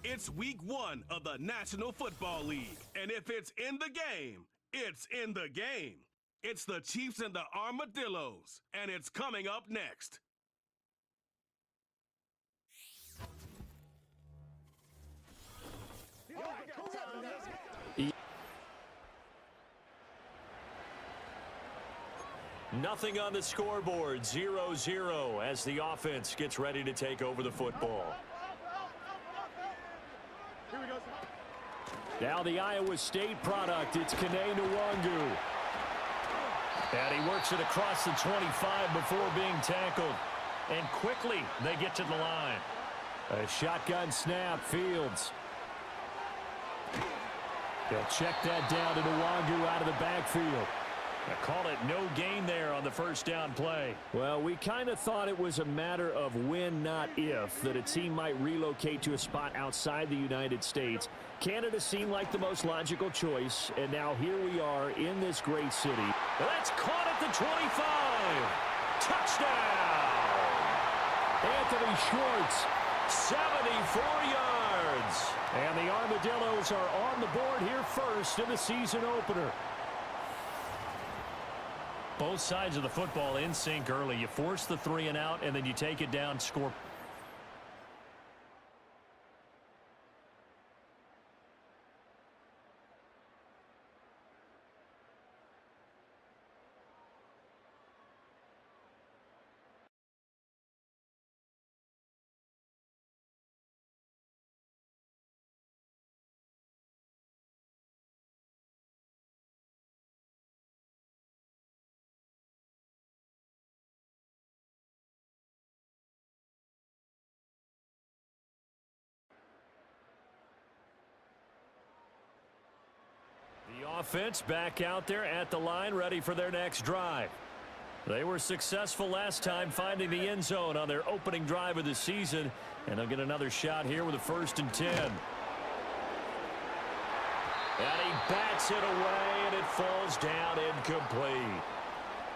It's week 1 of the National Football League. And if it's in the game, it's in the game. It's the Chiefs and the Armadillos. And it's coming up next. Nothing on the scoreboard, 0-0 as the offense gets ready to take over the football. Now the Iowa State product, it's Kene Nwangu. And he works it across the 25 before being tackled. And quickly they get to the line. A shotgun snap, Fields. They'll check that down to Nwangu out of the backfield. I call it no gain there on the first down play. Well, we kind of thought it was a matter of when, not if, that a team might relocate to a spot outside the United States. Canada seemed like the most logical choice, and now here we are in this great city. That's caught at the 25. Touchdown! Anthony Schwartz, 74 yards. And the Armadillos are on the board here first in the season opener. Both sides of the football in sync early. You force the 3 and out, and then you take it down, score. The offense back out there at the line, ready for their next drive. They were successful last time finding the end zone on their opening drive of the season, and they'll get another shot here with a 1st and 10. And he bats it away, and it falls down incomplete.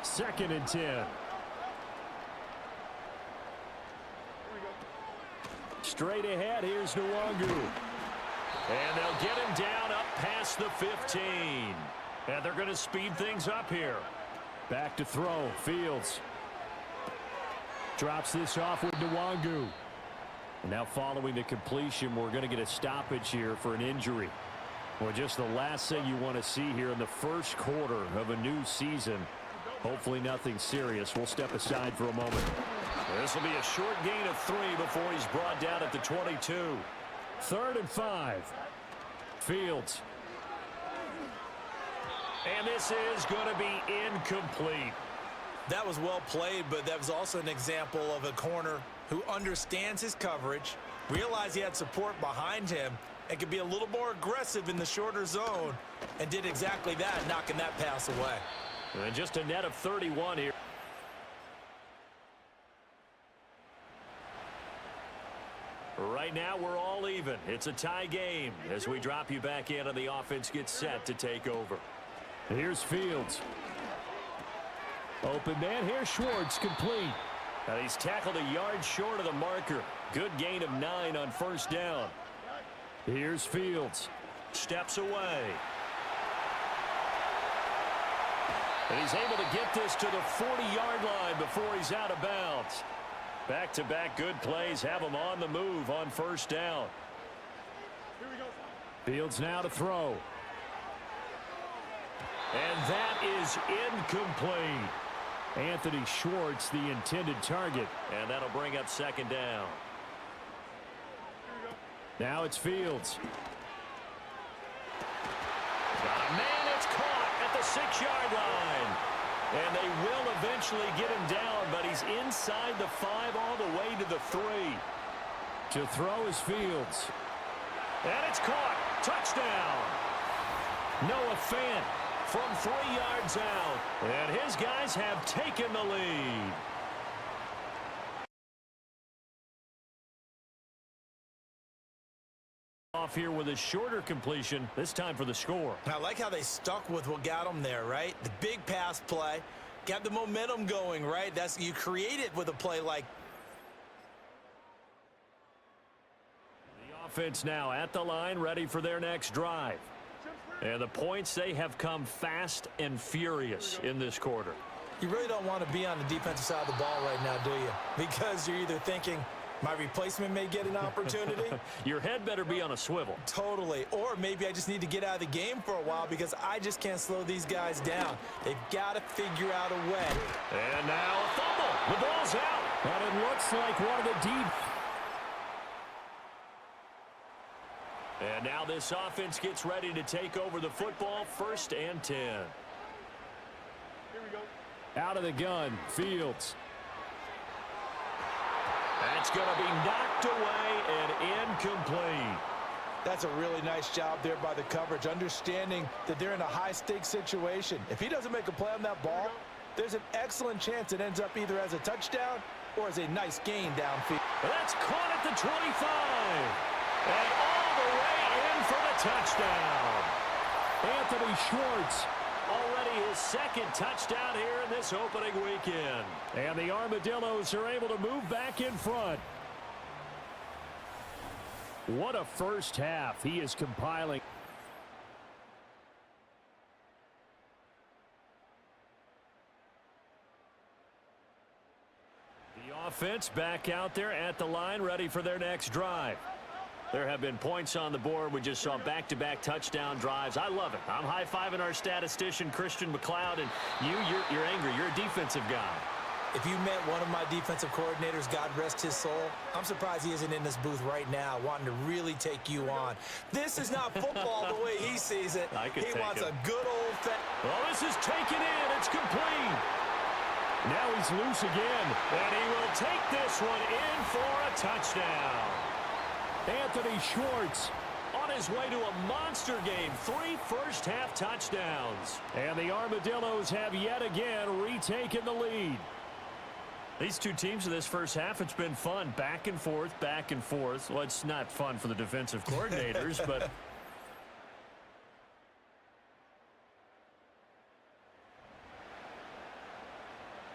2nd and 10. Straight ahead, here's Nwangu. And they'll get him down up past the 15. And they're going to speed things up here. Back to throw. Fields drops this off with Nwangu. And now following the completion, we're going to get a stoppage here for an injury. Well, just the last thing you want to see here in the first quarter of a new season. Hopefully nothing serious. We'll step aside for a moment. This will be a short gain of 3 before he's brought down at the 22. 3rd and 5. Fields. And this is going to be incomplete. That was well played, but that was also an example of a corner who understands his coverage, realized he had support behind him, and could be a little more aggressive in the shorter zone, and did exactly that, knocking that pass away. And just a net of 31 here. Right now, we're all even. It's a tie game as we drop you back in and the offense gets set to take over. Here's Fields. Open man. Here's Schwartz, complete. And he's tackled a yard short of the marker. Good gain of 9 on 1st down. Here's Fields. Steps away. And he's able to get this to the 40-yard line before he's out of bounds. Back-to-back good plays have him on the move on 1st down. Fields now to throw. And that is incomplete. Anthony Schwartz, the intended target. And that'll bring up 2nd down. Now it's Fields. Got a man, it's caught at the 6-yard line. And they will eventually get him down, but he's inside the 5 all the way to the 3. To throw is Fields. And it's caught. Touchdown. Noah Fant from 3 yards out. And his guys have taken the lead. Off here with a shorter completion, this time for the score. I like how they stuck with what got them there, right? The big pass play, got the momentum going, right? That's, you create it with a play like. offense now at the line, ready for their next drive. And the points, they have come fast and furious in this quarter. You really don't want to be on the defensive side of the ball right now, do you? Because you're either thinking, my replacement may get an opportunity. Your head better be on a swivel. Totally. Or maybe I just need to get out of the game for a while because I just can't slow these guys down. They've got to figure out a way. And now a fumble. The ball's out. And it looks like one of the deep. And now this offense gets ready to take over the football, 1st and 10. Here we go. Out of the gun, Fields. That's going to be knocked away and incomplete. That's a really nice job there by the coverage, understanding that they're in a high-stakes situation. If he doesn't make a play on that ball, there's an excellent chance it ends up either as a touchdown or as a nice gain downfield. That's caught at the 25. And all the way in for the touchdown. Anthony Schwartz, already his 2nd touchdown here in this opening weekend. And the Armadillos are able to move back in front. What a first half he is compiling. The offense back out there at the line, ready for their next drive. There have been points on the board. We just saw back-to-back touchdown drives. I love it. I'm high-fiving our statistician, Christian McLeod, and you're angry. You're a defensive guy. If you met one of my defensive coordinators, God rest his soul, I'm surprised he isn't in this booth right now wanting to really take you on. This is not football the way he sees it. He wants a good old Well, this is taken in. It's complete. Now he's loose again, and he will take this one in for a touchdown. Anthony Schwartz on his way to a monster game. 3 first-half touchdowns. And the Armadillos have yet again retaken the lead. These two teams in this first half, it's been fun. Back and forth, back and forth. Well, it's not fun for the defensive coordinators, but...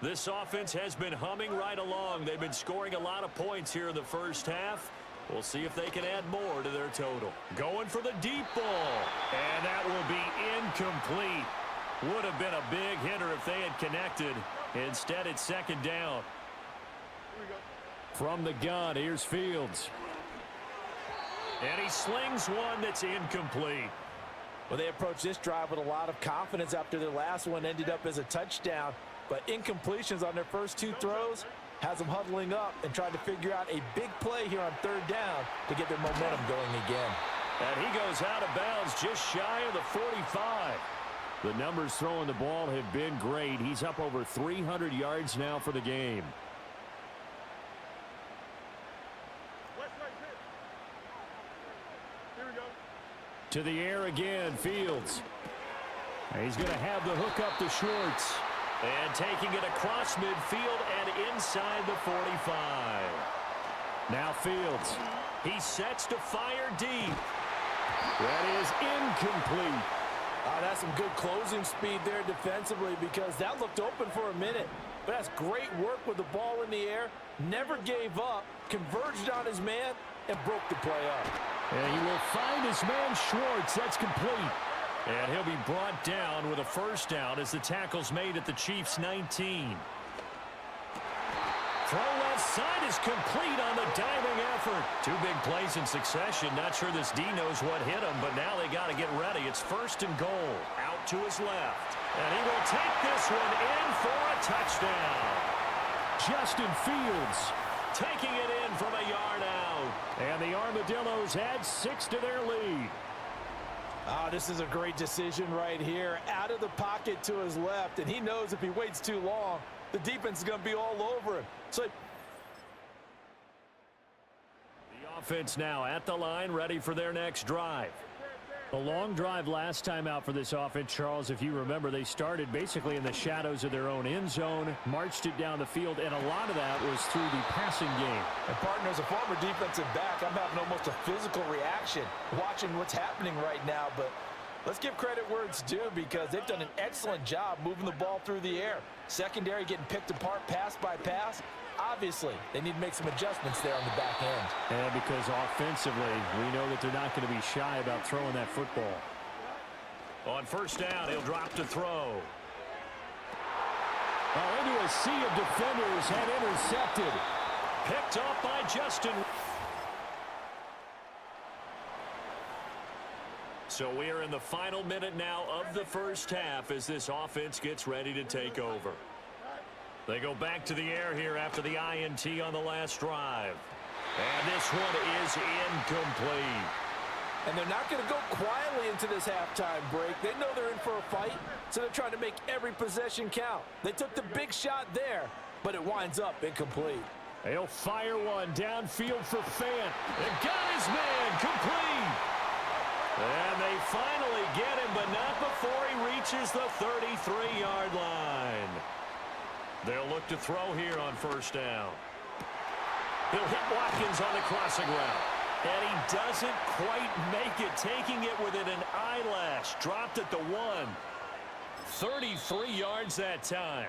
This offense has been humming right along. They've been scoring a lot of points here in the first half. We'll see if they can add more to their total. Going for the deep ball. And that will be incomplete. Would have been a big hitter if they had connected. Instead, it's 2nd down. From the gun, here's Fields. And he slings one that's incomplete. Well, they approached this drive with a lot of confidence after their last one ended up as a touchdown. But incompletions on their first 2 throws has them huddling up and trying to figure out a big play here on 3rd down to get their momentum going again. And he goes out of bounds just shy of the 45. The numbers throwing the ball have been great. He's up over 300 yards now for the game. Here we go. To the air again, Fields. And he's going to have the hook up to Schwartz. And taking it across midfield and inside the 45. Now Fields. He sets to fire deep. That is incomplete. That's some good closing speed there defensively because that looked open for a minute. But that's great work with the ball in the air. Never gave up. Converged on his man and broke the play up. And he will find his man Schwartz. That's complete. And he'll be brought down with a first down as the tackle's made at the Chiefs' 19. Throw left side is complete on the diving effort. 2 big plays in succession. Not sure this D knows what hit him, but now they got to get ready. It's 1st and goal. Out to his left. And he will take this one in for a touchdown. Justin Fields taking it in from a yard out. And the Armadillos add 6 to their lead. This is a great decision right here. Out of the pocket to his left, and he knows if he waits too long, the defense is going to be all over him. So the offense now at the line, ready for their next drive. A long drive last time out for this offense, Charles. If you remember, they started basically in the shadows of their own end zone, marched it down the field, and a lot of that was through the passing game. And partner, as a former defensive back, I'm having almost a physical reaction watching what's happening right now. But Let's give credit where it's due because they've done an excellent job moving the ball through the air. Secondary getting picked apart pass by pass. Obviously, they need to make some adjustments there on the back end. And because offensively, we know that they're not going to be shy about throwing that football. On first down, he'll drop to throw. Into a sea of defenders and intercepted. Picked off by Justin. So we are in the final minute now of the first half as this offense gets ready to take over. They go back to the air here after the INT on the last drive. And this one is incomplete. And they're not going to go quietly into this halftime break. They know they're in for a fight, so they're trying to make every possession count. They took the big shot there, but it winds up incomplete. He'll fire one downfield for Fant. And got his man complete. And they finally get him, but not before he reaches the 33-yard line. They'll look to throw here on first down. He'll hit Watkins on the crossing route. And he doesn't quite make it, taking it within an eyelash. Dropped at the 1. 33 yards that time.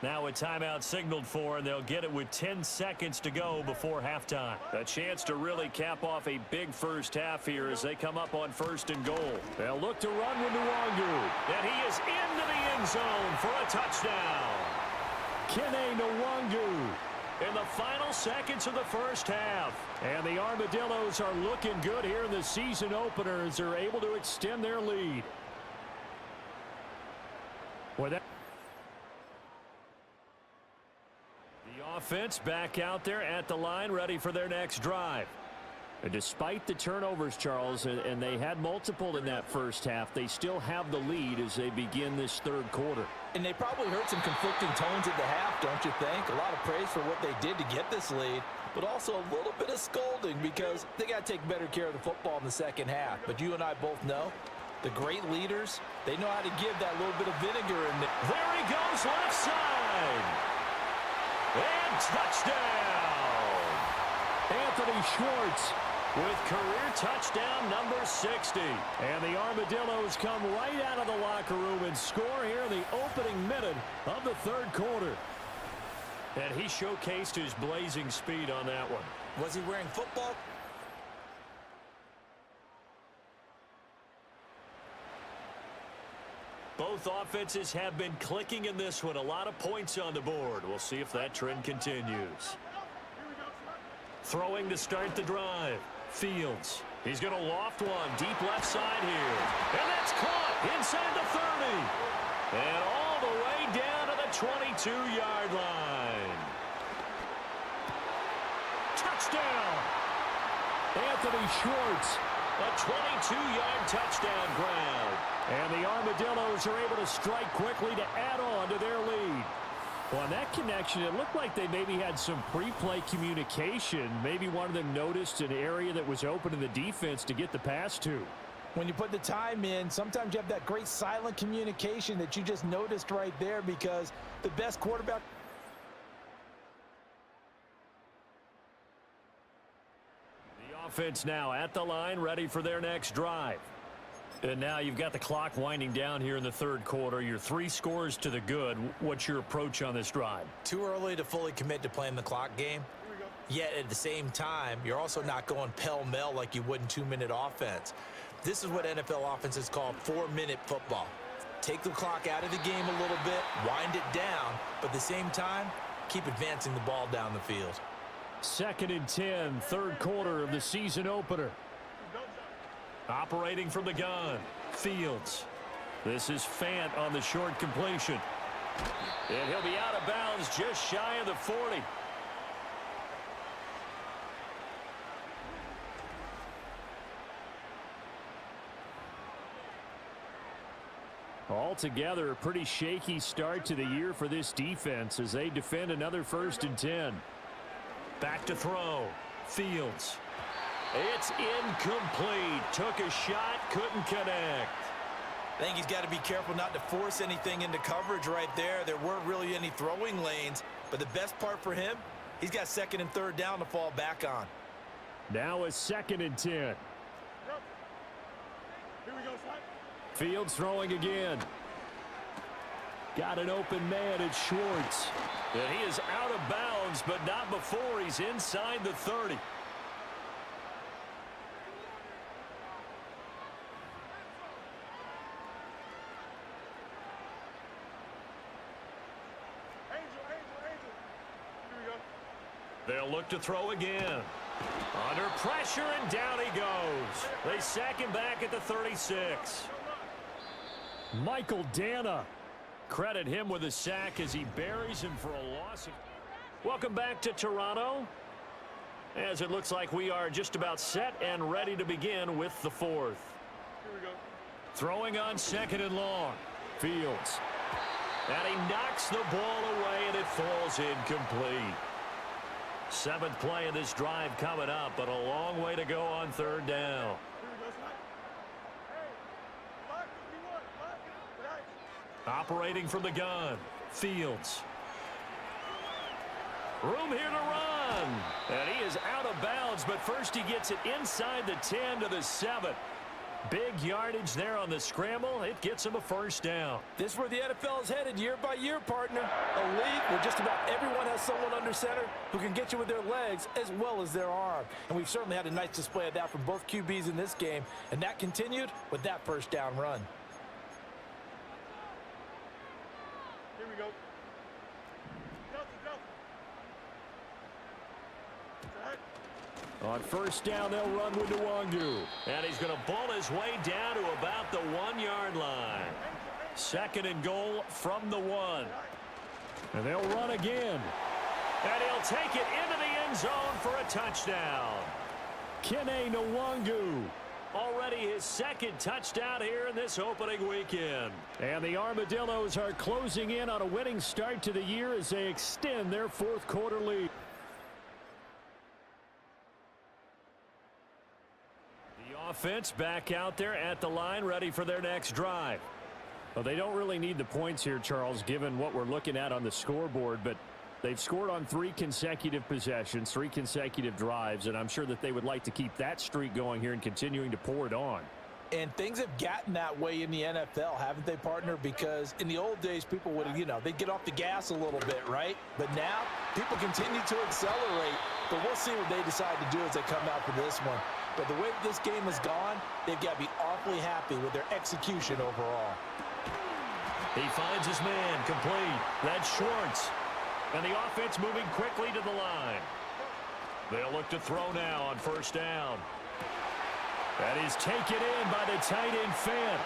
Now a timeout signaled for, and they'll get it with 10 seconds to go before halftime. A chance to really cap off a big first half here as they come up on first and goal. They'll look to run with Nwangu. And he is into the end zone for a touchdown. Kene Nwangu in the final seconds of the first half. And the Armadillos are looking good here in the season opener as they're able to extend their lead. With that, the offense back out there at the line, ready for their next drive. And despite the turnovers, Charles, and they had multiple in that first half, they still have the lead as they begin this third quarter. And they probably heard some conflicting tones at the half, don't you think? A lot of praise for what they did to get this lead, but also a little bit of scolding because they got to take better care of the football in the second half. But you and I both know the great leaders, they know how to give that little bit of vinegar in there. There he goes, left side. And touchdown. Anthony Schwartz with career touchdown number 60. And the Armadillos come right out of the locker room and score here in the opening minute of the third quarter. And he showcased his blazing speed on that one. Was he wearing football? Both offenses have been clicking in this one. A lot of points on the board. We'll see if that trend continues. Throwing to start the drive. Fields. He's going to loft one deep left side here. And that's caught inside the 30. And all the way down to the 22-yard line. Touchdown. Anthony Schwartz. A 22-yard touchdown grab. And the Armadillos are able to strike quickly to add on to their lead. Well, on that connection, it looked like they maybe had some pre-play communication. Maybe one of them noticed an area that was open in the defense to get the pass to. When you put the time in, sometimes you have that great silent communication that you just noticed right there because the best quarterback. The offense now at the line, ready for their next drive. And now you've got the clock winding down here in the third quarter. Your 3 scores to the good. What's your approach on this drive? Too early to fully commit to playing the clock game. Yet at the same time, you're also not going pell-mell like you would in 2-minute offense. This is what NFL offenses call 4-minute football. Take the clock out of the game a little bit, wind it down, but at the same time, keep advancing the ball down the field. 2nd and 10, third quarter of the season opener. Operating from the gun, Fields. This is Fant on the short completion. And he'll be out of bounds just shy of the 40. Altogether, a pretty shaky start to the year for this defense as they defend another 1st and 10. Back to throw, Fields. It's incomplete. Took a shot, couldn't connect. I think he's got to be careful not to force anything into coverage right there. There weren't really any throwing lanes, but the best part for him, he's got 2nd and 3rd down to fall back on. Now a 2nd and 10. Here we go, son. Fields throwing again. Got an open man at Schwartz. And he is out of bounds, but not before he's inside the 30. They'll look to throw again. Under pressure, and down he goes. They sack him back at the 36. Michael Dana. Credit him with a sack as he buries him for a loss. Welcome back to Toronto. As it looks like we are just about set and ready to begin with the fourth. Here we go. Throwing on 2nd and long. Fields. And he knocks the ball away, and it falls incomplete. 7th play of this drive coming up, but a long way to go on 3rd down. Operating from the gun, Fields. Room here to run. And he is out of bounds, but first he gets it inside the 10 to the 7. Big yardage there on the scramble. It gets him a 1st down. This is where the NFL is headed year by year, partner. A league where just about everyone has someone under center who can get you with their legs as well as their arm. And we've certainly had a nice display of that from both QBs in this game. And that continued with that 1st down run. Here we go. On 1st down, they'll run with Nwangu. And he's going to bull his way down to about the 1-yard line. 2nd and goal from the 1. And they'll run again. And he'll take it into the end zone for a touchdown. Kene Nwangu. Already his 2nd touchdown here in this opening weekend. And the Armadillos are closing in on a winning start to the year as they extend their 4th quarter lead. The offense back out there at the line, ready for their next drive. Well, they don't really need the points here, Charles, given what we're looking at on the scoreboard, but they've scored on 3 consecutive possessions, 3 consecutive drives, and I'm sure that they would like to keep that streak going here and continuing to pour it on. And things have gotten that way in the NFL, haven't they, partner? Because in the old days, people would, they'd get off the gas a little bit, right? But now, people continue to accelerate. But we'll see what they decide to do as they come out for this one. But the way this game has gone, they've got to be awfully happy with their execution overall. He finds his man complete. That's Schwartz. And the offense moving quickly to the line. They'll look to throw now on 1st down. That is taken in by the tight end Fant.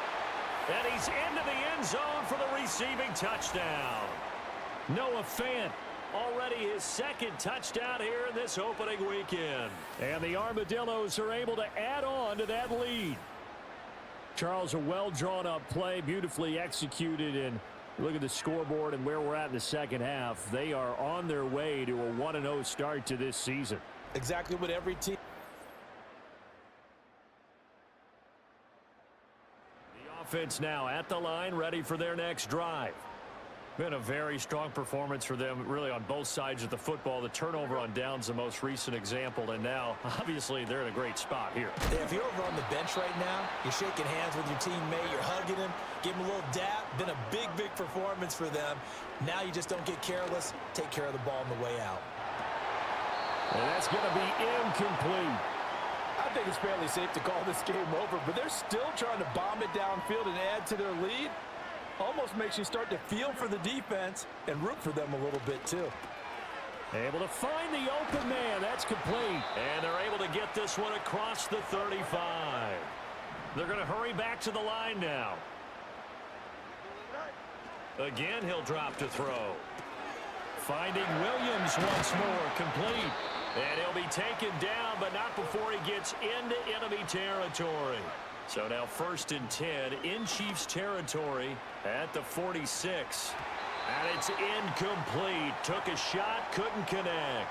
And he's into the end zone for the receiving touchdown. Noah Fant, already his 2nd touchdown here in this opening weekend. And the Armadillos are able to add on to that lead. Charles, a well-drawn-up play, beautifully executed, and look at the scoreboard and where we're at in the 2nd half. They are on their way to a 1-0 start to this season. Exactly what every team. The offense now at the line, ready for their next drive. Been a very strong performance for them, really, on both sides of the football. The turnover on downs, the most recent example, and now, obviously, they're in a great spot here. Yeah, if you're over on the bench right now, you're shaking hands with your teammate, you're hugging him, give him a little dap. Been a big, big performance for them. Now you just don't get careless. Take care of the ball on the way out. And that's going to be incomplete. I think it's fairly safe to call this game over, but they're still trying to bomb it downfield and add to their lead. Almost makes you start to feel for the defense and root for them a little bit, too. Able to find the open man. That's complete. And they're able to get this one across the 35. They're going to hurry back to the line now. Again, he'll drop to throw. Finding Williams once more, complete. And he'll be taken down, but not before he gets into enemy territory. So now 1st and 10 in Chiefs territory at the 46. And it's incomplete. Took a shot, couldn't connect.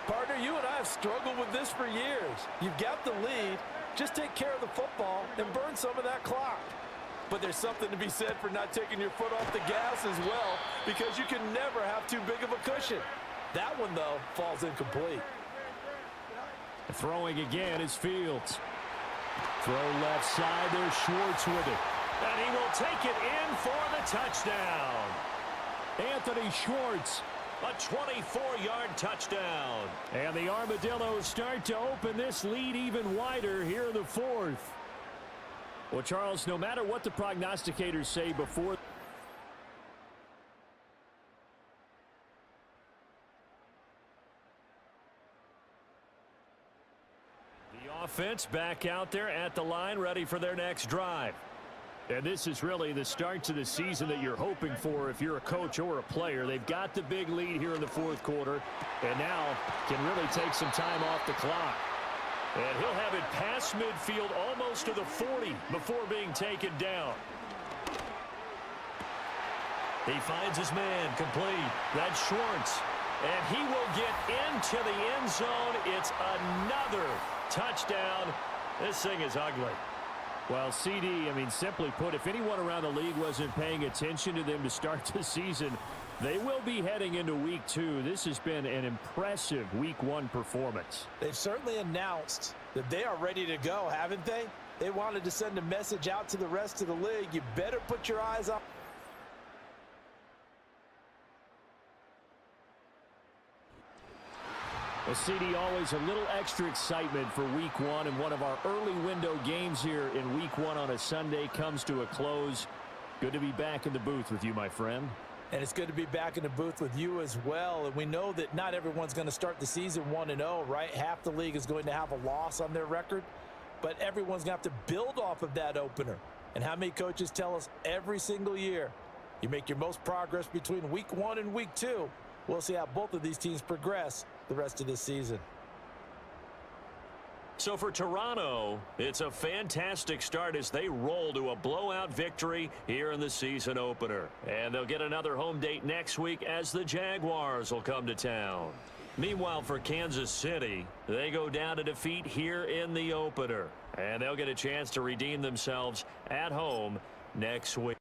Partner, you and I have struggled with this for years. You've got the lead. Just take care of the football and burn some of that clock. But there's something to be said for not taking your foot off the gas as well, because you can never have too big of a cushion. That one, though, falls incomplete. Throwing again is Fields. Throw left side, there's Schwartz with it. And he will take it in for the touchdown. Anthony Schwartz, a 24-yard touchdown. And the Armadillos start to open this lead even wider here in the fourth. Well, Charles, no matter what the prognosticators say before the offense back out there at the line, ready for their next drive. And this is really the start to the season that you're hoping for if you're a coach or a player. They've got the big lead here in the fourth quarter, and now can really take some time off the clock. And he'll have it past midfield almost to the 40 before being taken down. He finds his man complete. That's Schwartz. And he will get into the end zone. It's another touchdown. This thing is ugly. Well, CD, simply put, if anyone around the league wasn't paying attention to them to start the season, they will be heading into week 2. This has been an impressive week 1 performance. They've certainly announced that they are ready to go, haven't they? They wanted to send a message out to the rest of the league. You better put your eyes on. Well, CD, always a little extra excitement for week 1, and one of our early window games here in week 1 on a Sunday comes to a close. Good to be back in the booth with you, my friend. And it's good to be back in the booth with you as well. And we know that not everyone's going to start the season 1-0, right? Half the league is going to have a loss on their record, but everyone's going to have to build off of that opener. And how many coaches tell us every single year, you make your most progress between week 1 and week 2. We'll see how both of these teams progress the rest of this season. So for Toronto, it's a fantastic start as they roll to a blowout victory here in the season opener. And they'll get another home date next week as the Jaguars will come to town. Meanwhile, for Kansas City, they go down to defeat here in the opener. And they'll get a chance to redeem themselves at home next week.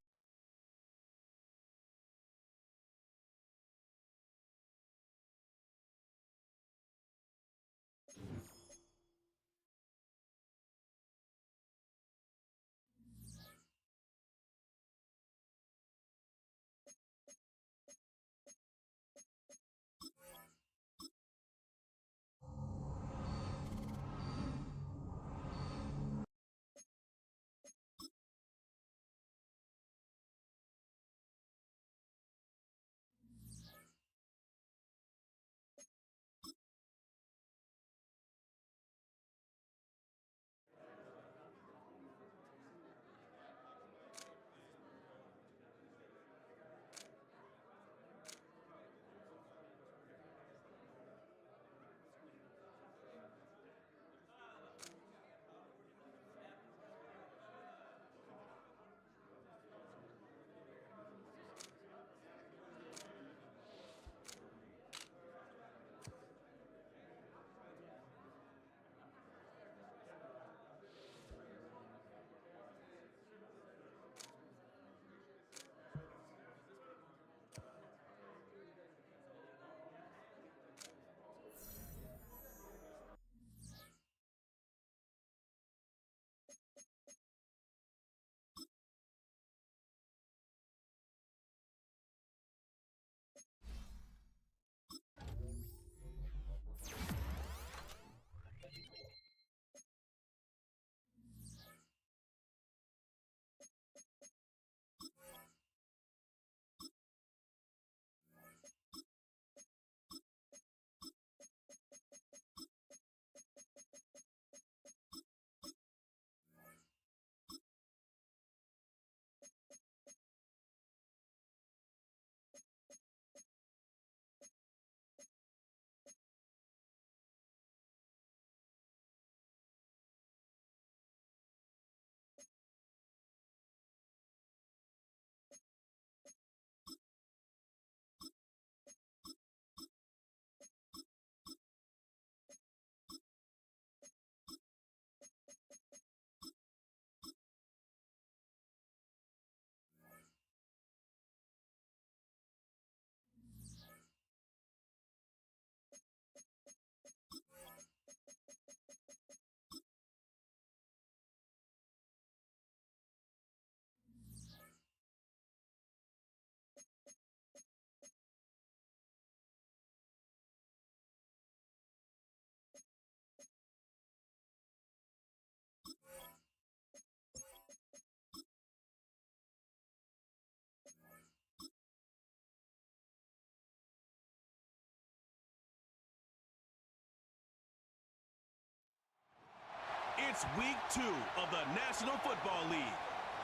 It's week 2 of the National Football League.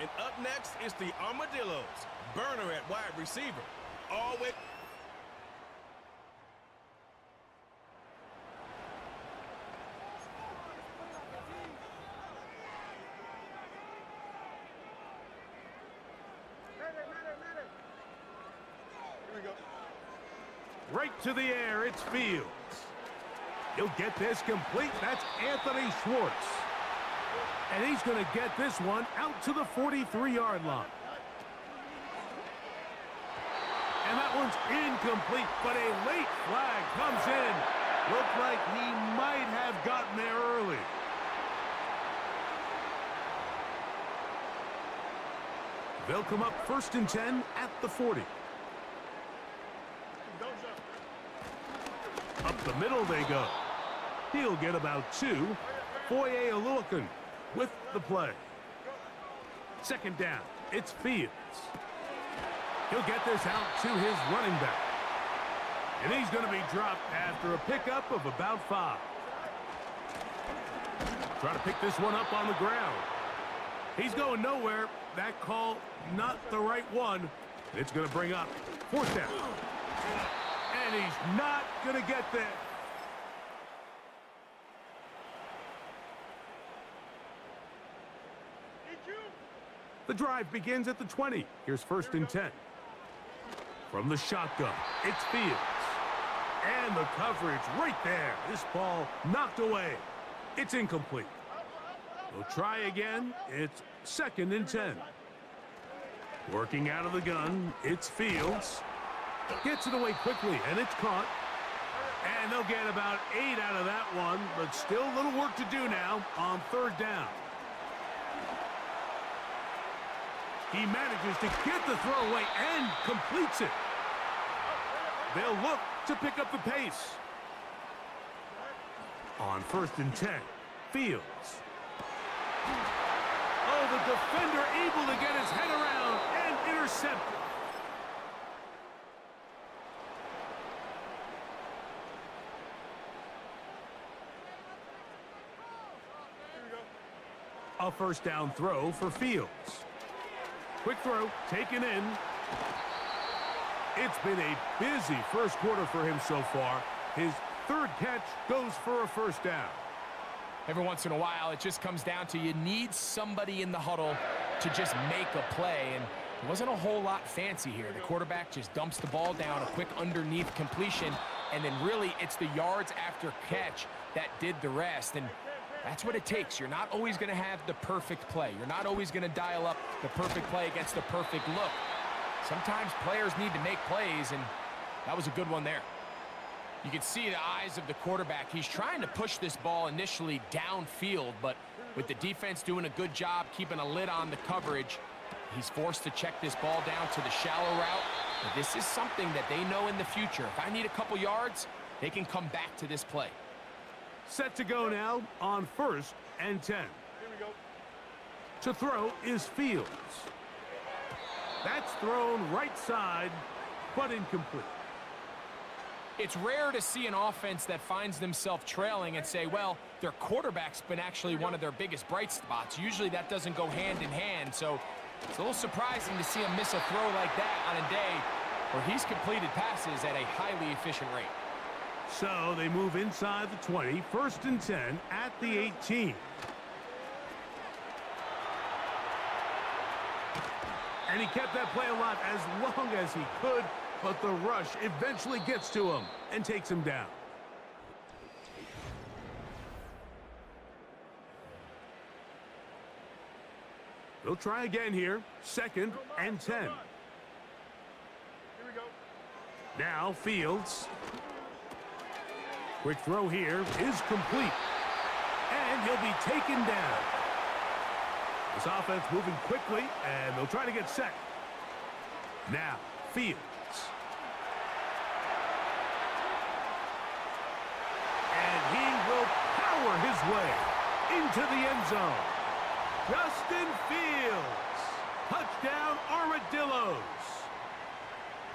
And up next is the Armadillos. Burner at wide receiver. Always. Right to the air, it's Fields. He'll get this complete. That's Anthony Schwartz. And he's going to get this one out to the 43-yard line. And that one's incomplete, but a late flag comes in. Looked like he might have gotten there early. They'll come up 1st and 10 at the 40. Up the middle they go. He'll get about 2. Foye Aluakin with the play. 2nd down. It's Fields. He'll get this out to his running back. And he's going to be dropped after a pickup of about 5. Try to pick this one up on the ground. He's going nowhere. That call, not the right one. It's going to bring up 4th down. And he's not going to get there. The drive begins at the 20. Here's 1st and 10. From the shotgun, it's Fields. And the coverage right there. This ball knocked away. It's incomplete. They'll try again. It's 2nd and 10. Working out of the gun, it's Fields. Gets it away quickly, and it's caught. And they'll get about 8 out of that one, but still a little work to do now on 3rd down. He manages to get the throw away and completes it. They'll look to pick up the pace. On 1st and 10, Fields. Oh, the defender able to get his head around and intercepted. A 1st down throw for Fields. Quick throw, taken in. It's been a busy 1st quarter for him so far. His 3rd catch goes for a 1st down. Every once in a while, it just comes down to you need somebody in the huddle to just make a play. And it wasn't a whole lot fancy here. The quarterback just dumps the ball down, a quick underneath completion, and then really it's the yards after catch that did the rest. And that's what it takes. You're not always going to have the perfect play. You're not always going to dial up the perfect play against the perfect look. Sometimes players need to make plays, and that was a good one there. You can see the eyes of the quarterback. He's trying to push this ball initially downfield, but with the defense doing a good job keeping a lid on the coverage, he's forced to check this ball down to the shallow route. But this is something that they know in the future. If I need a couple yards, they can come back to this play. Set to go now on 1st and 10. Here we go. To throw is Fields. That's thrown right side, but incomplete. It's rare to see an offense that finds themselves trailing and say, well, their quarterback's been actually one of their biggest bright spots. Usually that doesn't go hand in hand, so it's a little surprising to see him miss a throw like that on a day where he's completed passes at a highly efficient rate. So they move inside the 20, 1st and 10 at the 18. And he kept that play alive as long as he could, but the rush eventually gets to him and takes him down. They'll try again here, 2nd and 10. Here we go. Now Fields. Quick throw here is complete. And he'll be taken down. This offense moving quickly, and they'll try to get set. Now, Fields. And he will power his way into the end zone. Justin Fields. Touchdown, Armadillos.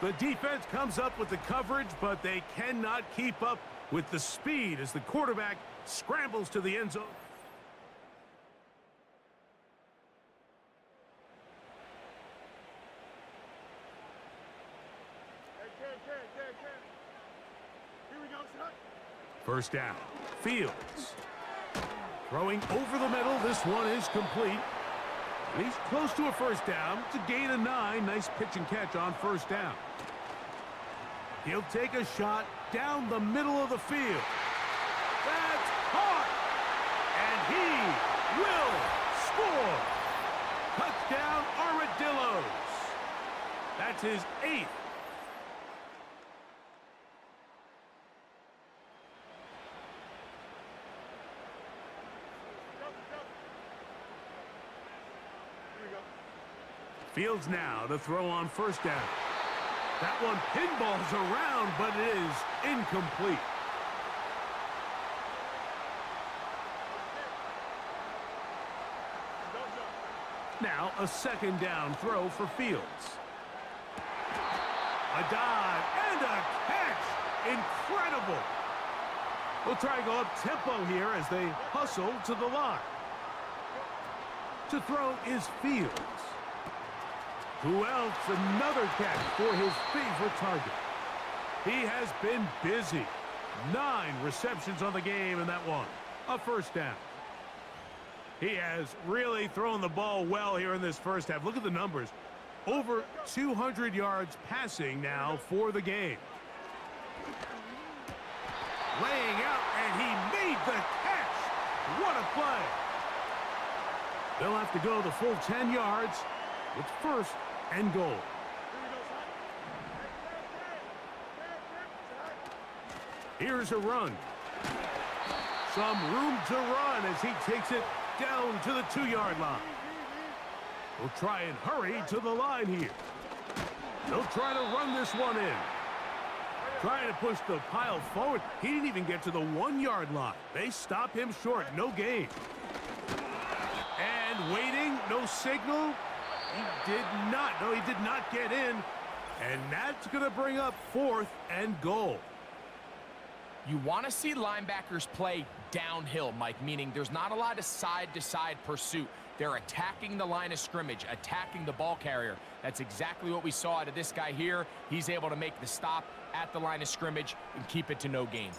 The defense comes up with the coverage, but they cannot keep up with the speed as the quarterback scrambles to the end zone. First down. Fields. Throwing over the middle. This one is complete. He's close to a first down. It's a gain of 9. Nice pitch and catch on first down. He'll take a shot down the middle of the field. That's hard. And he will score. Touchdown, Armadillos. That's his 8th. Fields now to throw on first down. That one pinballs around, but it is incomplete. Now a second down throw for Fields. A dive and a catch. Incredible. We'll try and go up tempo here as they hustle to the line. To throw is Fields. Who else? Another catch for his favorite target. He has been busy. 9 receptions on the game in that one. A first down. He has really thrown the ball well here in this first half. Look at the numbers. Over 200 yards passing now for the game. Laying out, and he made the catch. What a play. They'll have to go the full 10 yards. It's first and goal. Here's a run. Some room to run as he takes it down to the 2-yard line. We'll try and hurry to the line here. They'll try to run this one in. Trying to push the pile forward. He didn't even get to the 1-yard line. They stop him short. No gain. And waiting. No signal. He did not. No, he did not get in. And that's going to bring up 4th and goal. You want to see linebackers play downhill, Mike, meaning there's not a lot of side-to-side pursuit. They're attacking the line of scrimmage, attacking the ball carrier. That's exactly what we saw out of this guy here. He's able to make the stop at the line of scrimmage and keep it to no gain.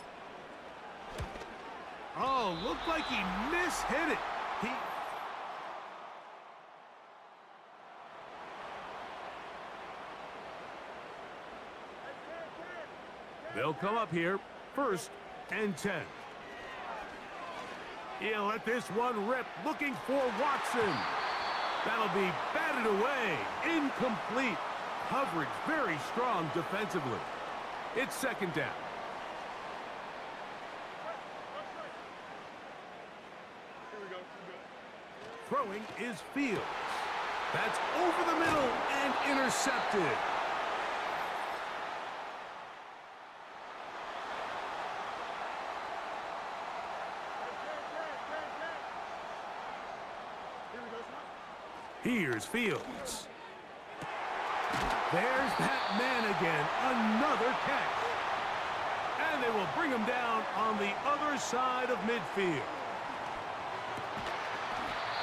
Oh, looked like he mishit it. They'll come up here. First and 10. He'll let this one rip, looking for Watson. That'll be batted away. Incomplete. Coverage very strong defensively. It's second down. Throwing is Fields. That's over the middle and intercepted. Here's Fields. There's that man again. Another catch. And they will bring him down on the other side of midfield.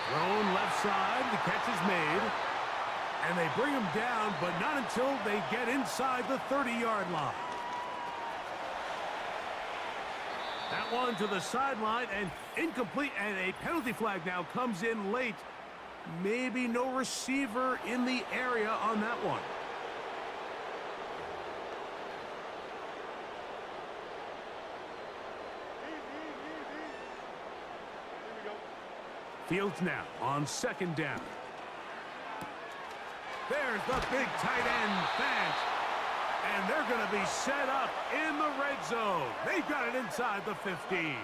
Thrown left side. The catch is made. And they bring him down, but not until they get inside the 30-yard line. That one to the sideline and incomplete. And a penalty flag now comes in late. Maybe no receiver in the area on that one. Fields now on second down. There's the big tight end bench. And they're going to be set up in the red zone. They've got it inside the 15.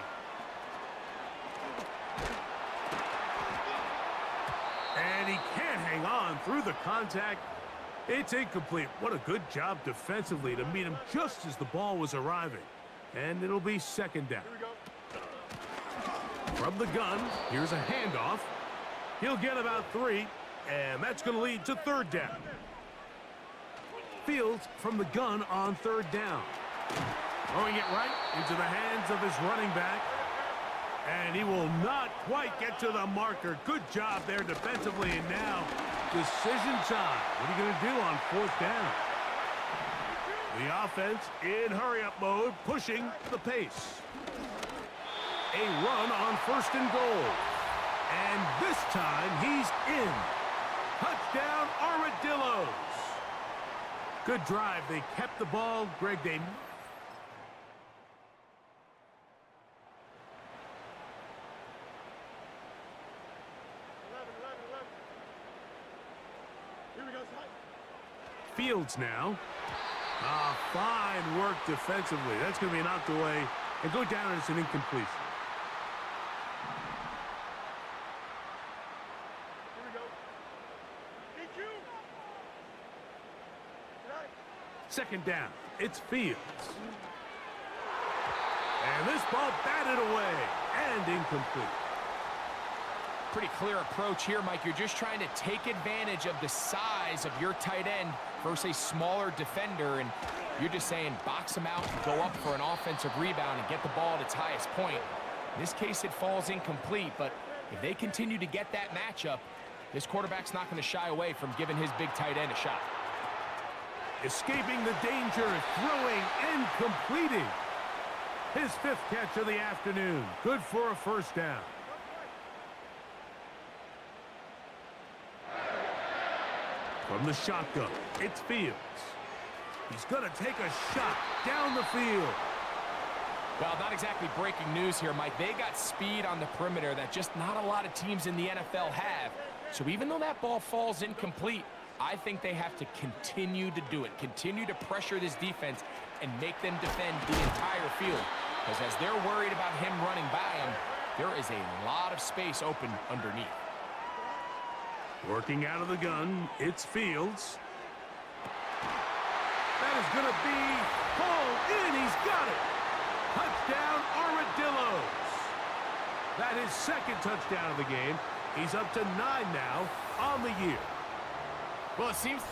And he can't hang on through the contact. It's incomplete. What a good job defensively to meet him just as the ball was arriving. And it'll be second down. From the gun, here's a handoff. He'll get about 3, and that's going to lead to third down. Fields from the gun on third down. Throwing it right into the hands of his running back. And he will not quite get to the marker. Good job there defensively. And now, decision time. What are you going to do on fourth down? The offense in hurry-up mode, pushing the pace. a run on 1st and goal. And this time he's in. Touchdown, Armadillos. Good drive. They kept the ball. Greg, they... 11, 11, 11. Here we go, Scott. Fields now. Fine work defensively. That's going to be knocked away and go down as an incompletion. Here we go. DQ. Right. 2nd down. It's Fields. And this ball batted away and incomplete. Pretty clear approach here, Mike. You're just trying to take advantage of the size of your tight end versus a smaller defender, and you're just saying box him out and go up for an offensive rebound and get the ball at its highest point. In this case, it falls incomplete, but if they continue to get that matchup, this quarterback's not going to shy away from giving his big tight end a shot. Escaping the danger, throwing and completing. His 5th catch of the afternoon. Good for a 1st down. From the shotgun, it's Fields. He's going to take a shot down the field. Well, not exactly breaking news here, Mike. They got speed on the perimeter that just not a lot of teams in the NFL have. So even though that ball falls incomplete, I think they have to continue to do it. Continue to pressure this defense and make them defend the entire field. Because as they're worried about him running by him, there is a lot of space open underneath. Working out of the gun, it's Fields. That is going to be pulled in. He's got it. Touchdown, Armadillos. That is 2nd touchdown of the game. He's up to 9 now on the year. Well, it seems...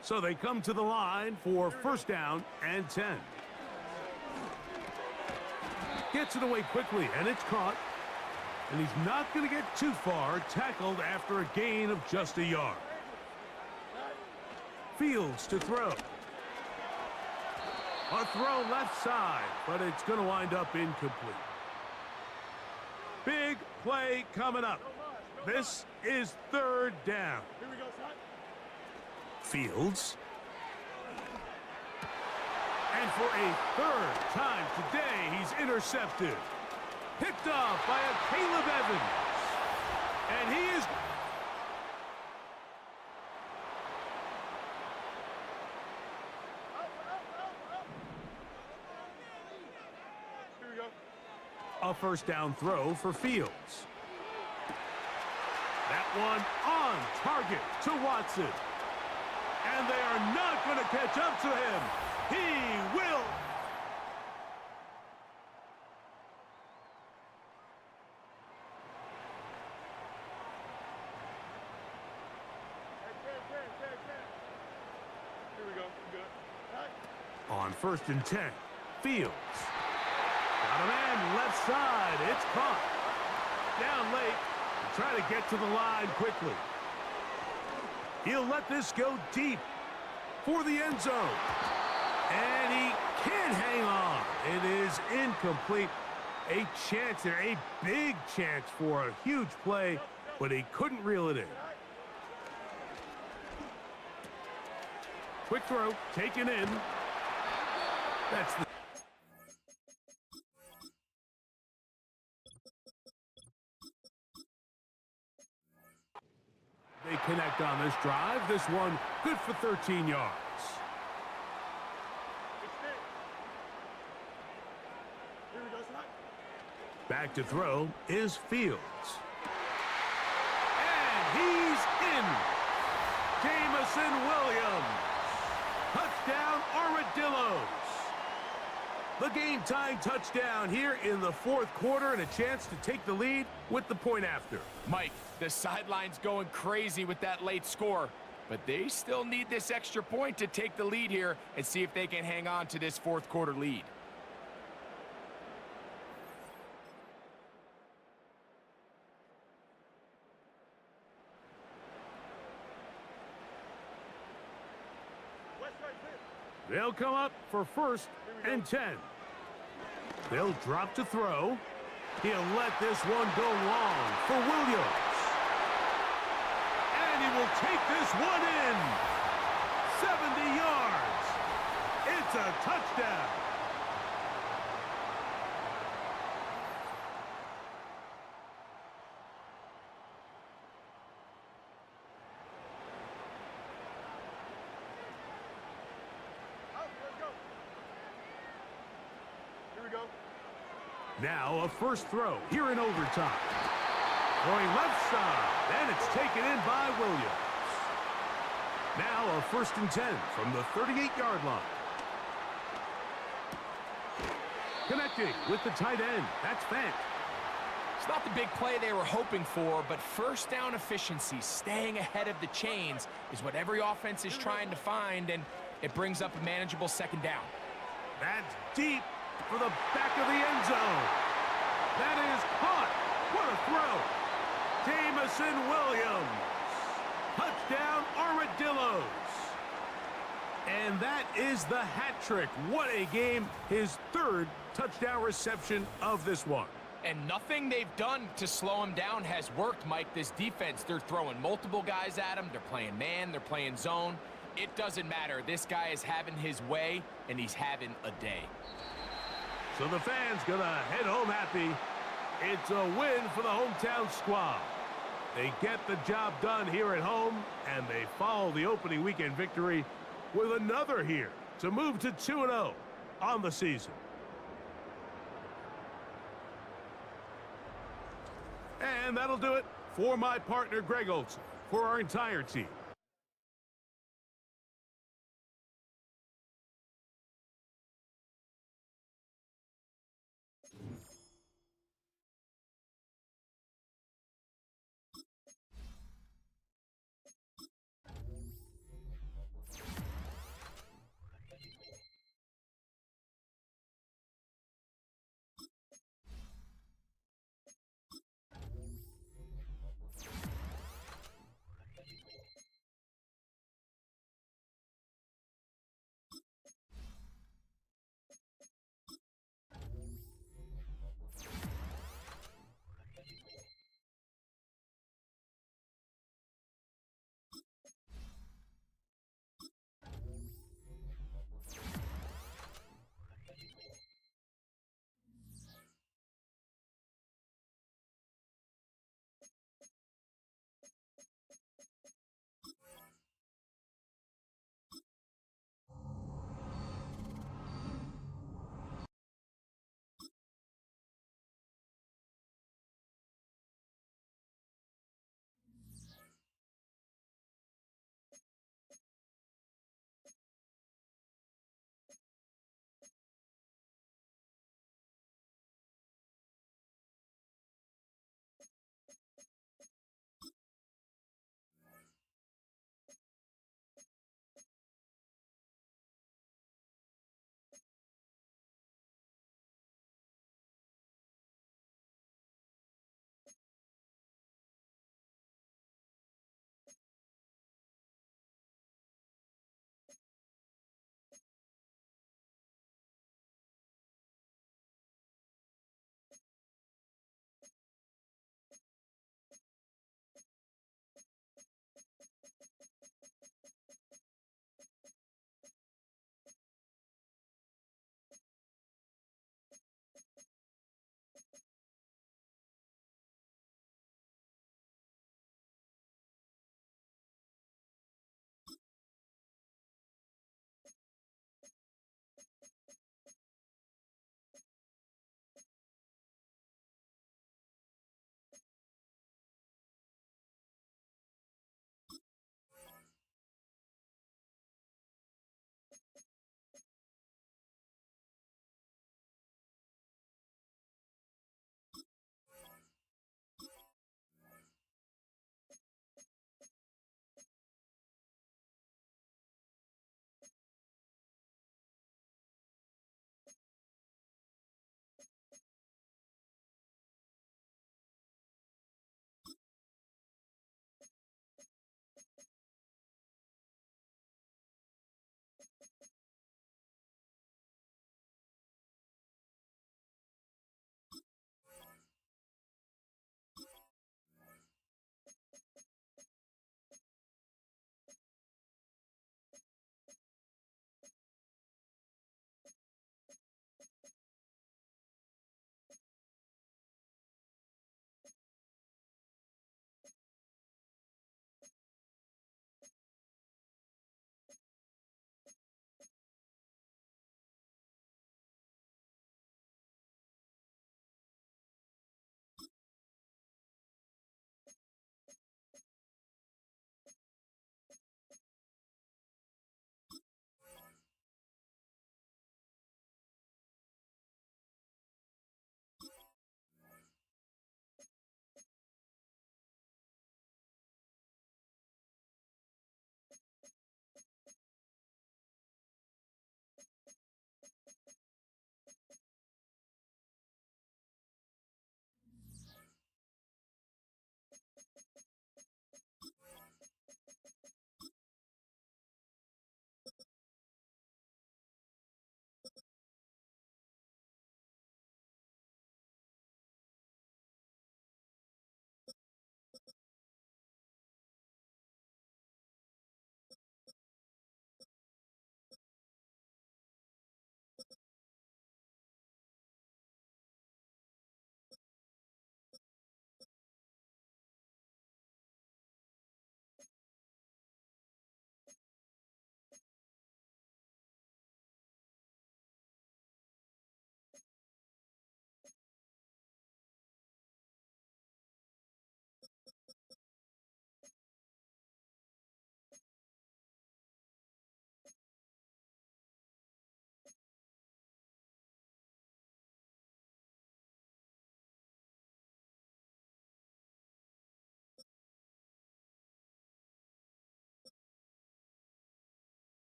So they come to the line for 1st down and 10. Gets it away quickly, and it's caught. And he's not going to get too far, tackled after a gain of just a yard. Fields to throw. A throw left side, but it's going to wind up incomplete. Big play coming up. This is 3rd down. Here we go, Scott. Fields. And for a 3rd time today, he's intercepted. Picked off by a Caleb Evans. And he is... Here we go. A 1st down throw for Fields. That one on target to Watson. And they are not going to catch up to him. He will. Here we go. Good. Right. On 1st and 10, Fields. Got a man left side. It's caught. Down late. Try to get to the line quickly. He'll let this go deep for the end zone. And he can't hang on. It is incomplete. A chance there, a big chance for a huge play, but he couldn't reel it in. Quick throw, taken in. That's the... They connect on this drive. This one good for 13 yards. Here we go, Scott. Back to throw is Fields. And he's in. Jamison Williams. Touchdown, Armadillos. The game-tying touchdown here in the 4th quarter and a chance to take the lead with the point after. Mike, the sideline's going crazy with that late score, but they still need this extra point to take the lead here and see if they can hang on to this 4th quarter lead. They'll come up for 1st and 10. They'll drop to throw. He'll let this one go long for Williams. And he will take this one in. 70 yards. It's a touchdown. Now a first throw here in overtime. Going left side, and it's taken in by Williams. Now a 1st and 10 from the 38-yard line. Connecting with the tight end. That's Fant. It's not the big play they were hoping for, but first down efficiency, staying ahead of the chains, is what every offense is trying to find, and it brings up a manageable 2nd down. That's deep for the back of the end zone. That is caught. What a throw. Jamison Williams. Touchdown, Armadillos. And that is the hat trick. What a game. His 3rd touchdown reception of this one. And nothing they've done to slow him down has worked, Mike. This defense, they're throwing multiple guys at him. They're playing man. They're playing zone. It doesn't matter. This guy is having his way, and he's having a day. So the fans gonna head home happy. It's a win for the hometown squad. They get the job done here at home, and they follow the opening weekend victory with another here to move to 2-0 on the season. And that'll do it for my partner, Greg Olson, for our entire team.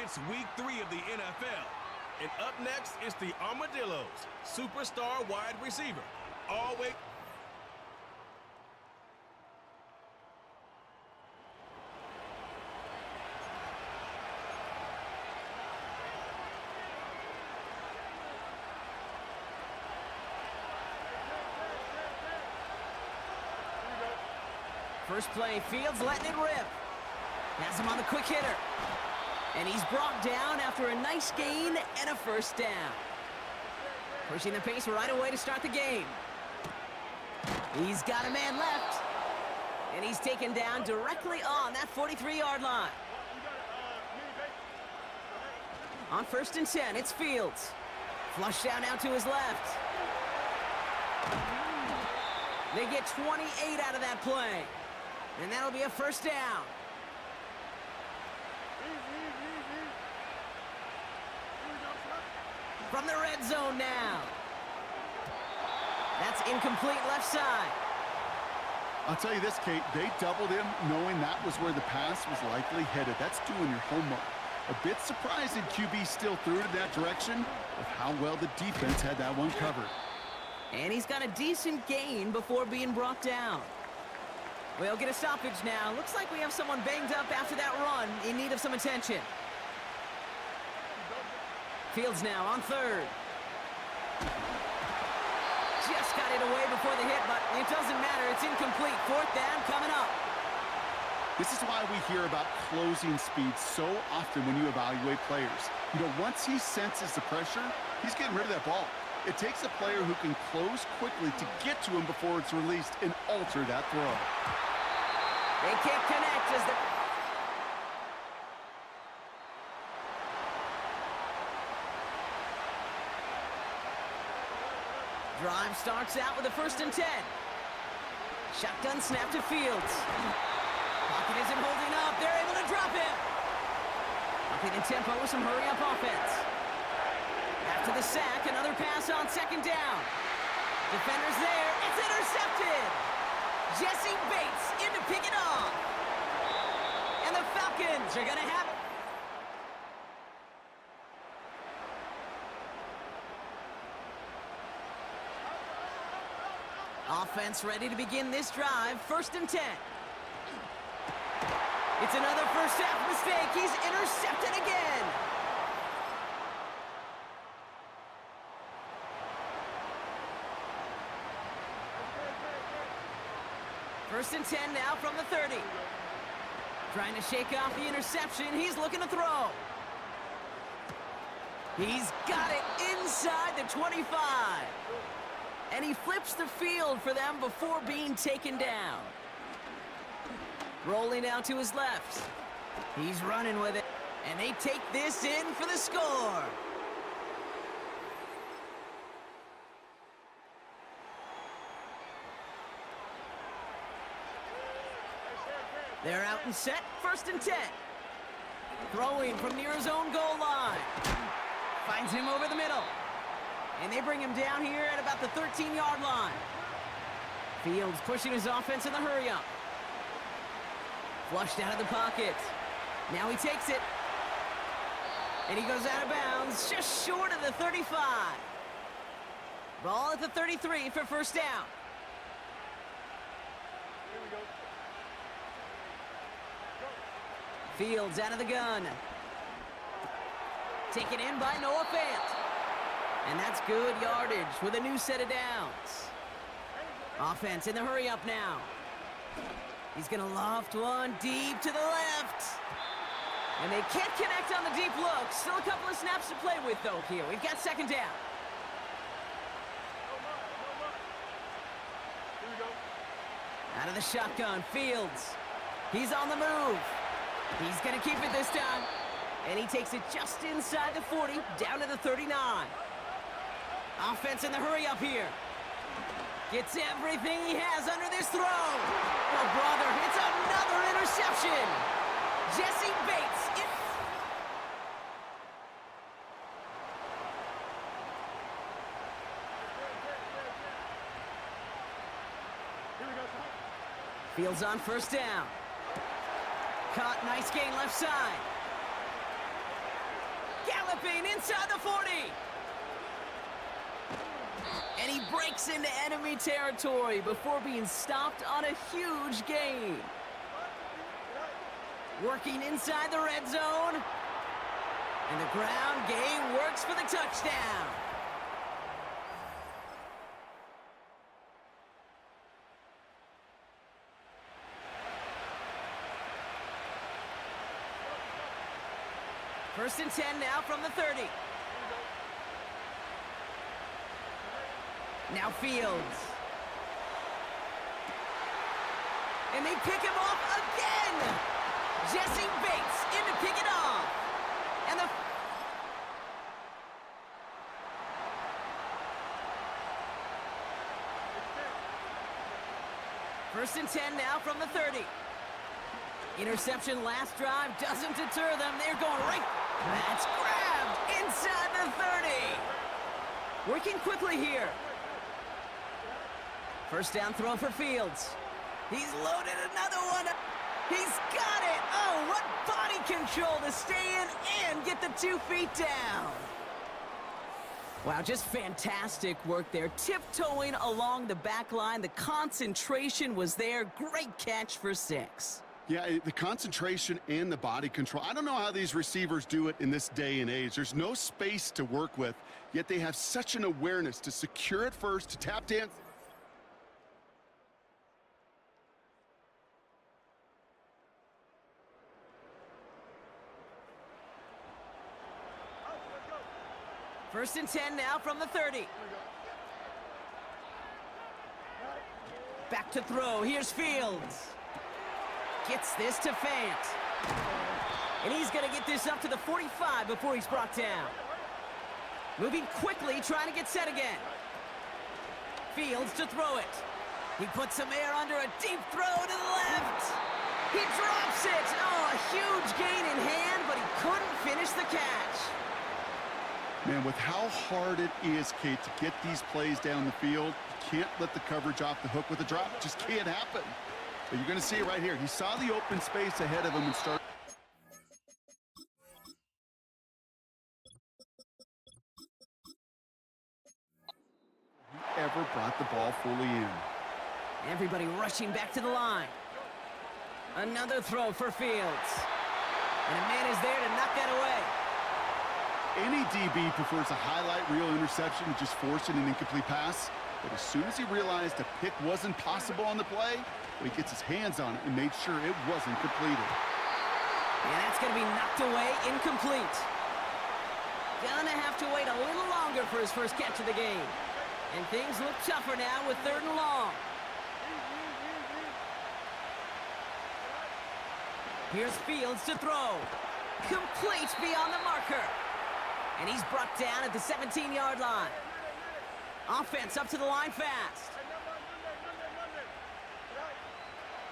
It's week 3 of the NFL. And up next is the Armadillos, superstar wide receiver. Always. First play, Fields letting it rip. Has him on the quick hitter. And he's brought down after a nice gain and a first down. Pushing the pace right away to start the game. He's got a man left. And he's taken down directly on that 43-yard line. On 1st and 10, it's Fields. Flush down now to his left. They get 28 out of that play. And that'll be a first down. From the red zone now. That's incomplete left side. I'll tell you this, Kate, they doubled him knowing that was where the pass was likely headed. That's doing your homework. A bit surprising QB still threw it in that direction with how well the defense had that one covered. And he's got a decent gain before being brought down. We'll get a stoppage now. Looks like we have someone banged up after that run in need of some attention. Fields now on 3rd. Just got it away before the hit, but it doesn't matter. It's incomplete. 4th down coming up. This is why we hear about closing speed so often when you evaluate players. You know, once he senses the pressure, he's getting rid of that ball. It takes a player who can close quickly to get to him before it's released and alter that throw. They can't connect as the... Drive starts out with a 1st and 10. Shotgun snap to Fields. Pocket isn't holding up. They're able to drop him. Upping in tempo with some hurry-up offense. After the sack, another pass on 2nd down. Defenders there. It's intercepted. Jesse Bates in to pick it off. And the Falcons are going to have it. Offense ready to begin this drive. 1st and 10. It's another first half mistake. He's intercepted again. First and 10 now from the 30. Trying to shake off the interception. He's looking to throw. He's got it inside the 25. And he flips the field for them before being taken down. Rolling out to his left. He's running with it. And they take this in for the score. They're out and set. 1st and 10. Throwing from near his own goal line. Finds him over the middle. And they bring him down here at about the 13-yard line. Fields pushing his offense in the hurry-up. Flushed out of the pocket. Now he takes it. And he goes out of bounds just short of the 35. Ball at the 33 for first down. Fields out of the gun. Taken in by Noah Fant. And that's good yardage with a new set of downs. Offense in the hurry-up now. He's going to loft one deep to the left. And they can't connect on the deep look. Still a couple of snaps to play with, though, here. We've got 2nd down. Out of the shotgun, Fields. He's on the move. He's going to keep it this time. And he takes it just inside the 40, down to the 39. Offense in the hurry-up here. Gets everything he has under this throw. Oh, brother, it's another interception. Jesse Bates. Fields on 1st down. Caught, nice gain left side. Galloping inside the 40. And he breaks into enemy territory before being stopped on a huge gain. Working inside the red zone. And the ground game works for the touchdown. First and 10 now from the 30. Now Fields. And they pick him off again. Jesse Bates in to pick it off. And the first and 10 now from the 30. Interception last drive doesn't deter them. They're going right. That's grabbed inside the 30. Working quickly here. First down throw for Fields. He's loaded another one. He's got it. Oh, what body control to stay in and get the 2 feet down. Wow, just fantastic work there. Tiptoeing along the back line. The concentration was there. Great catch for 6. Yeah, the concentration and the body control. I don't know how these receivers do it in this day and age. There's no space to work with, yet they have such an awareness to secure it first, to tap dance. First and 10 now from the 30. Back to throw. Here's Fields. Gets this to Fant. And he's going to get this up to the 45 before he's brought down. Moving quickly, trying to get set again. Fields to throw it. He puts some air under a deep throw to the left. He drops it. Oh, a huge gain in hand, but he couldn't finish the catch. Man, with how hard it is, Kate, to get these plays down the field, you can't let the coverage off the hook with a drop. It just can't happen. But you're going to see it right here. He saw the open space ahead of him and started. He ever brought the ball fully in. Everybody rushing back to the line. Another throw for Fields. And a man is there to knock that away. Any DB prefers a highlight reel interception to just forcing an incomplete pass. But as soon as he realized a pick wasn't possible on the play, he gets his hands on it and made sure it wasn't completed. And that's going to be knocked away, incomplete. Gonna have to wait a little longer for his first catch of the game. And things look tougher now with 3rd and long. Here's Fields to throw. Complete beyond the marker. And he's brought down at the 17-yard line. Offense up to the line fast.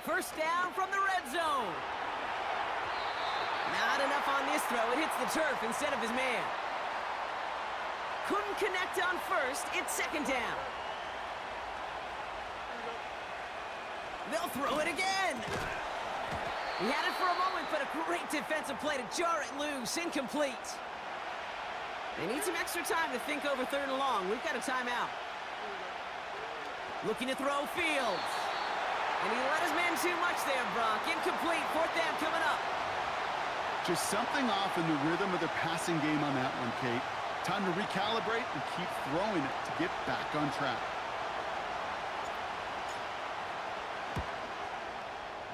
First down from the red zone. Not enough on this throw. It hits the turf instead of his man. Couldn't connect on first. It's 2nd down. They'll throw it again. He had it for a moment, but a great defensive play to jar it loose. Incomplete. They need some extra time to think over 3rd and long. We've got a timeout. Looking to throw Fields. And he let his man too much there, Brock. Incomplete. 4th down coming up. Just something off in the rhythm of the passing game on that one, Kate. Time to recalibrate and keep throwing it to get back on track.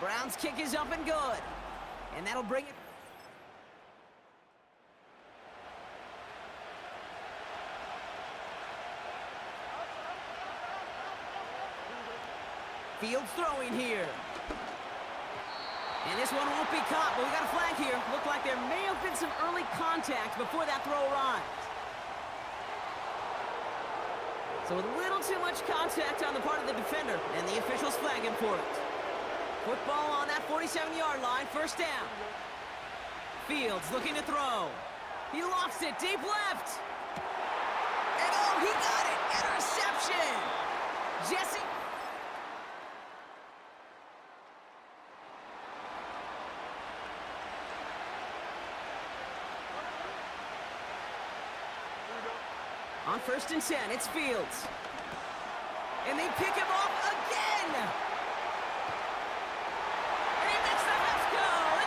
Brown's kick is up and good. And that'll bring it. Fields throwing here. And this one won't be caught, but we got a flag here. Looked like there may have been some early contact before that throw arrived. So with a little too much contact on the part of the defender, and the officials flag him for it. Football on that 47-yard line, 1st down. Fields looking to throw. He lofts it deep left. And oh, he got it! Interception! Jesse. on 1st and 10. It's Fields. And they pick him off again. And he makes the half goal.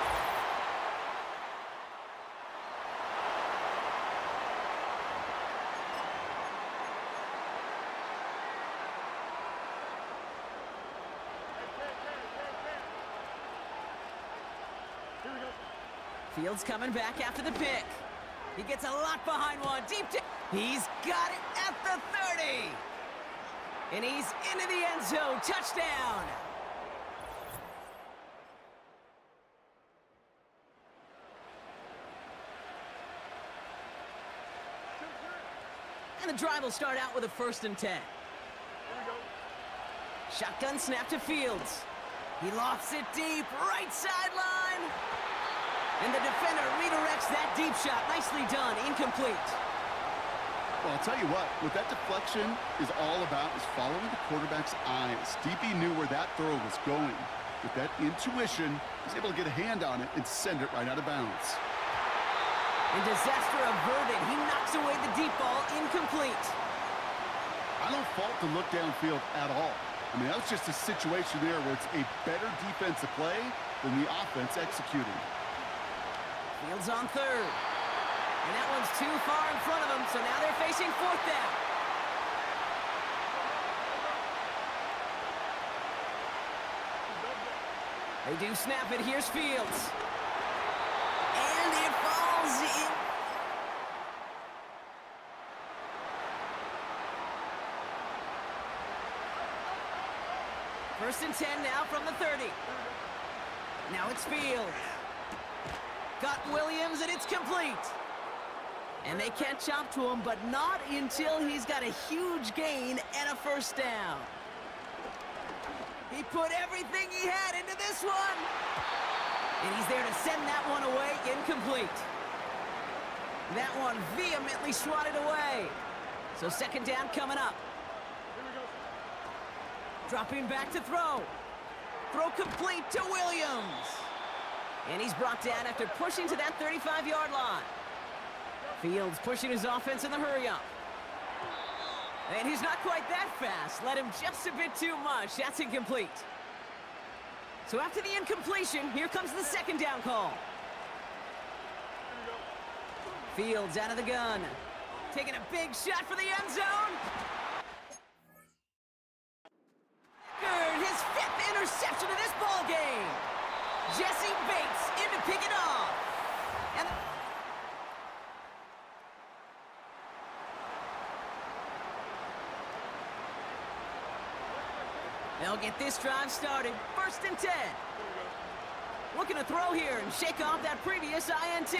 Here we go. Fields coming back after the pick. He gets a lot behind one. Deep down. He's got it at the 30. And he's into the end zone. Touchdown. And the drive will start out with a 1st and 10. Here we go. Shotgun snap to Fields. He lofts it deep, right sideline. And the defender redirects that deep shot. Nicely done, incomplete. Well, I'll tell you what that deflection is all about is following the quarterback's eyes. DB knew where that throw was going. With that intuition, he's able to get a hand on it and send it right out of bounds. And disaster averted. He knocks away the deep ball, incomplete. I don't fault the look downfield at all. I mean, that was just a situation there where it's a better defensive play than the offense executing. Fields on 3rd. And that one's too far in front of him, so now they're facing 4th down. They do snap it. Here's Fields. And it falls in. First and 10 now from the 30. Now it's Fields. Got Williams, and it's complete. And they catch up to him, but not until he's got a huge gain and a 1st down. He put everything he had into this one. And he's there to send that one away, incomplete. That one vehemently swatted away. So 2nd down coming up. Here we go. Dropping back to throw. Throw complete to Williams. And he's brought down after pushing to that 35-yard line. Fields pushing his offense in the hurry-up. And he's not quite that fast. Let him just a bit too much. That's incomplete. So after the incompletion, here comes the 2nd down call. Fields out of the gun. Taking a big shot for the end zone. His 5th interception of this ball game. Jesse Bates in to pick it off. And they'll get this drive started. 1st and 10. Looking to throw here and shake off that previous INT.